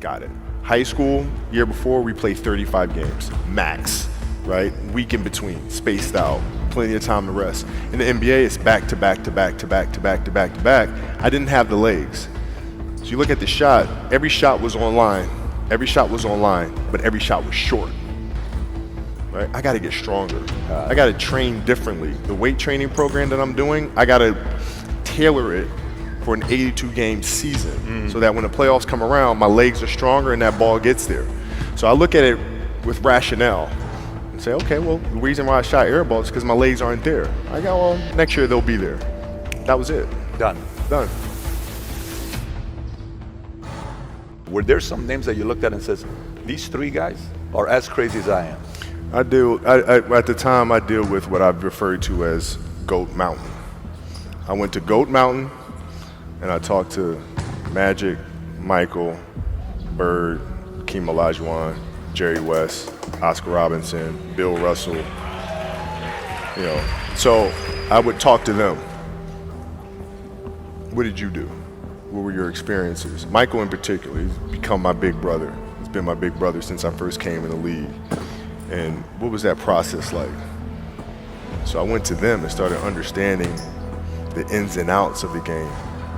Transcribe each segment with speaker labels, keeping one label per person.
Speaker 1: got it. High school, year before, we played 35 games, max, right? Week in between, spaced out, plenty of time to rest. In the NBA, it's back to back to back to back to back to back to back. I didn't have the legs. So you look at the shot, every shot was online, but every shot was short. Right? I gotta get stronger. I gotta train differently. The weight training program that I'm doing, I gotta tailor it for an 82-game season so that when the playoffs come around, my legs are stronger and that ball gets there. So I look at it with rationale and say, okay, well, the reason why I shot air balls is because my legs aren't there. I go, well, next year they'll be there. That was it.
Speaker 2: Done. Were there some names that you looked at and says, these three guys are as crazy as I am?
Speaker 1: At the time, I deal with what I've referred to as Goat Mountain. I went to Goat Mountain, and I talked to Magic, Michael, Bird, Keem Olajuwon, Jerry West, Oscar Robinson, Bill Russell. So I would talk to them. What did you do? What were your experiences? Michael in particular, he's become my big brother. He's been my big brother since I first came in the league. And what was that process like? So I went to them and started understanding the ins and outs of the game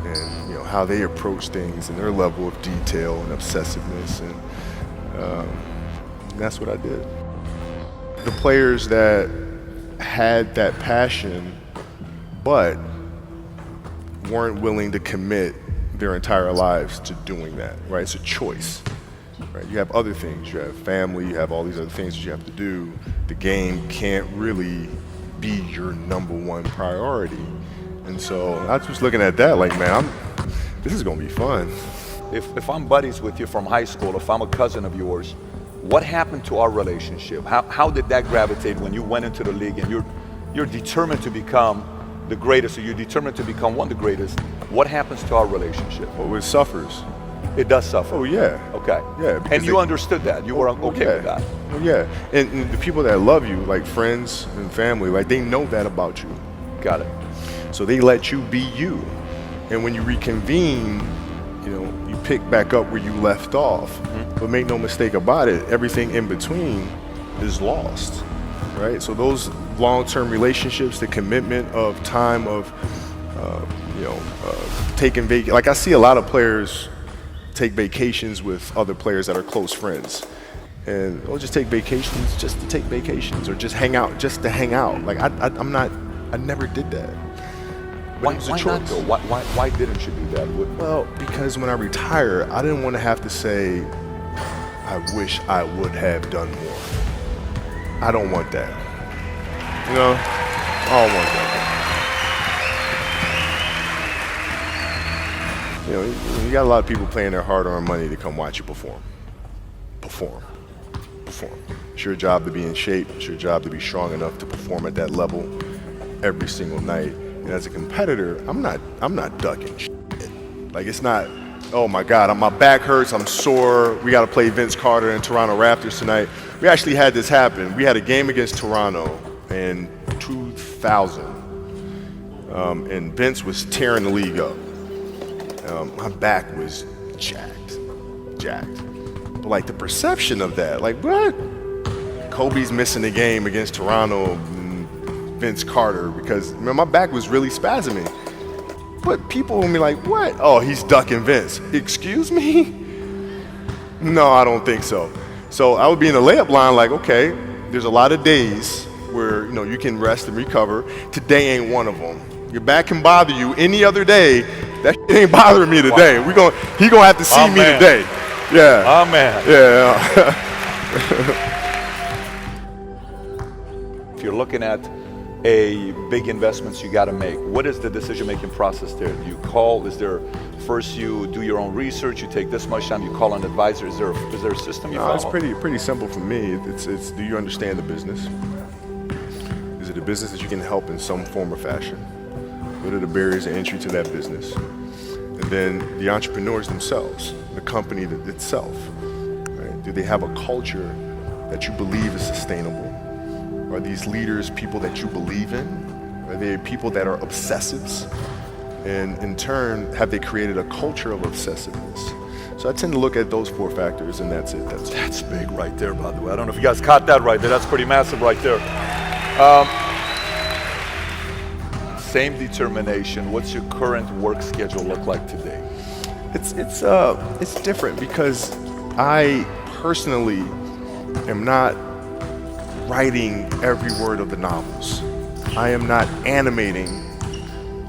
Speaker 1: and how they approach things and their level of detail and obsessiveness, and that's what I did. The players that had that passion but weren't willing to commit their entire lives to doing that, right? It's a choice. Right? You have other things, you have family, you have all these other things that you have to do. The game can't really be your number one priority. And so I was looking at that like, man, this is gonna be fun.
Speaker 2: If I'm buddies with you from high school, if I'm a cousin of yours, what happened to our relationship? How did that gravitate when you went into the league and you're determined to become the greatest, or you're determined to become one of the greatest? What happens to our relationship?
Speaker 1: Well, it suffers.
Speaker 2: It does suffer.
Speaker 1: Oh yeah.
Speaker 2: Okay.
Speaker 1: Yeah.
Speaker 2: And you understood that. You were okay with that.
Speaker 1: Well, yeah. And the people that love you, like friends and family, like they know that about you.
Speaker 2: Got it.
Speaker 1: So they let you be you. And when you reconvene, you pick back up where you left off. But make no mistake about it, everything in between is lost. Right? So those long-term relationships, the commitment of time of taking vacation. Like I see a lot of players take vacations with other players that are close friends, and they'll just take vacations just to take vacations, or just hang out just to hang out. Like I never did that.
Speaker 2: Why not though? Why didn't you do that?
Speaker 1: Well, because when I retire, I didn't want to have to say, I wish I would have done more. I don't want that. I don't want that. You got a lot of people paying their hard-earned money to come watch you perform. It's your job to be in shape. It's your job to be strong enough to perform at that level every single night. And as a competitor, I'm not ducking shit. Like it's not, oh my God, my back hurts, I'm sore. We got to play Vince Carter and Toronto Raptors tonight. We actually had this happen. We had a game against Toronto in 2000, and Vince was tearing the league up. My back was jacked. But like the perception of that, like what? Kobe's missing the game against Toronto, Vince Carter, because my back was really spasming. But people will be like, what? Oh, he's ducking Vince. Excuse me? No, I don't think so. So I would be in the layup line like, okay, there's a lot of days where you can rest and recover. Today ain't one of them. Your back can bother you any other day. That shit ain't bothering me today. He gonna have to see me today. Yeah.
Speaker 2: Oh man.
Speaker 1: Yeah.
Speaker 2: If you're looking at a big investments you got to make, what is the decision-making process there? Do you call? Is there first you do your own research? You take this much time. You call an advisor. Is there a system you follow?
Speaker 1: It's pretty simple for me. It's do you understand the business? Is it a business that you can help in some form or fashion? What are the barriers of entry to that business? And then the entrepreneurs themselves, the company itself, right? Do they have a culture that you believe is sustainable? Are these leaders people that you believe in? Are they people that are obsessives? And in turn, have they created a culture of obsessiveness? So I tend to look at those 4 factors, and that's it.
Speaker 2: That's big right there, by the way. I don't know if you guys caught that right there. That's pretty massive right there. Same determination. What's your current work schedule look like today?
Speaker 1: It's different because I personally am not writing every word of the novels. I am not animating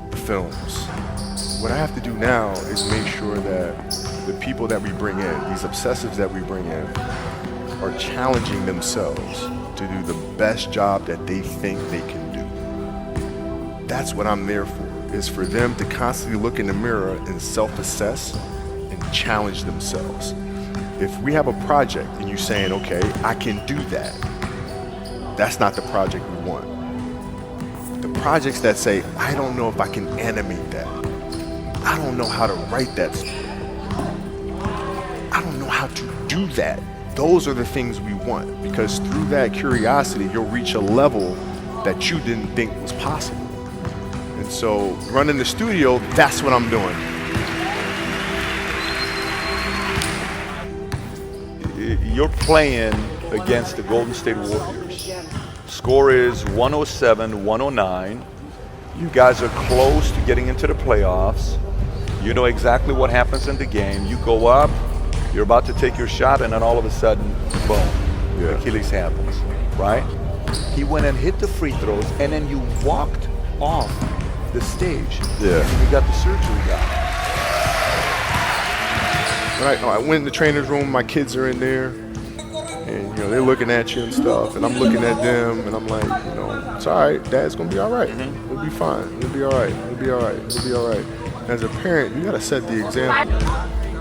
Speaker 1: the films. What I have to do now is make sure that the people that we bring in, these obsessives that we bring in, are challenging themselves to do the best job that they think they can do. That's what I'm there for, is for them to constantly look in the mirror and self-assess and challenge themselves. If we have a project and you're saying, okay, I can do that, that's not the project we want. The projects that say, I don't know if I can animate that. I don't know how to write that story. I don't know how to do that. Those are the things we want, because through that curiosity, you'll reach a level that you didn't think was possible. And so running the studio, that's what I'm doing.
Speaker 2: You're playing against the Golden State Warriors. Score is 107-109. You guys are close to getting into the playoffs. You know exactly what happens in the game. You go up, you're about to take your shot, and then all of a sudden, boom, Achilles happens, right? He went and hit the free throws, and then you walked off the stage.
Speaker 1: Yeah.
Speaker 2: And you got the surgery done.
Speaker 1: I went in the trainer's room, my kids are in there, and they're looking at you and stuff, and I'm looking at them, and I'm like, it's all right, Dad's gonna be all right. It'll be fine. It'll be all right. It'll be all right. It'll be all right. As a parent, you gotta set the example.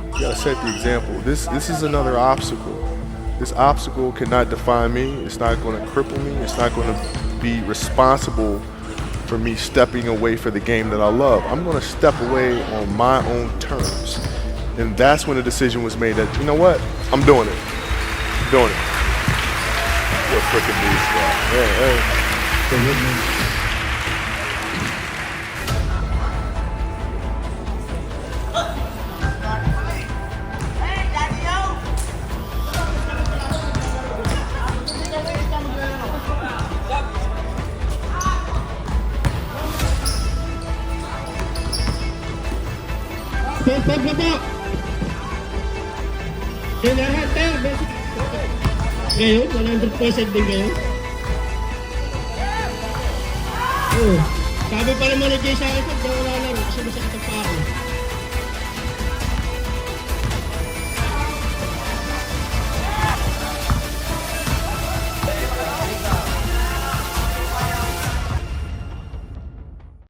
Speaker 1: You gotta set the example. This is another obstacle. This obstacle cannot define me. It's not gonna cripple me. It's not gonna be responsible for me stepping away for the game that I love. I'm gonna step away on my own terms. And that's when the decision was made that, you know what? I'm doing it. I'm doing it.
Speaker 2: You're a freaking beast, bro.
Speaker 1: Hey.
Speaker 3: Pagpapapa! Yung lahat ngayon, 100% din kayo? Sabi pa naman ni Jay sa akin, pag wala laro kasi masakit ang pako.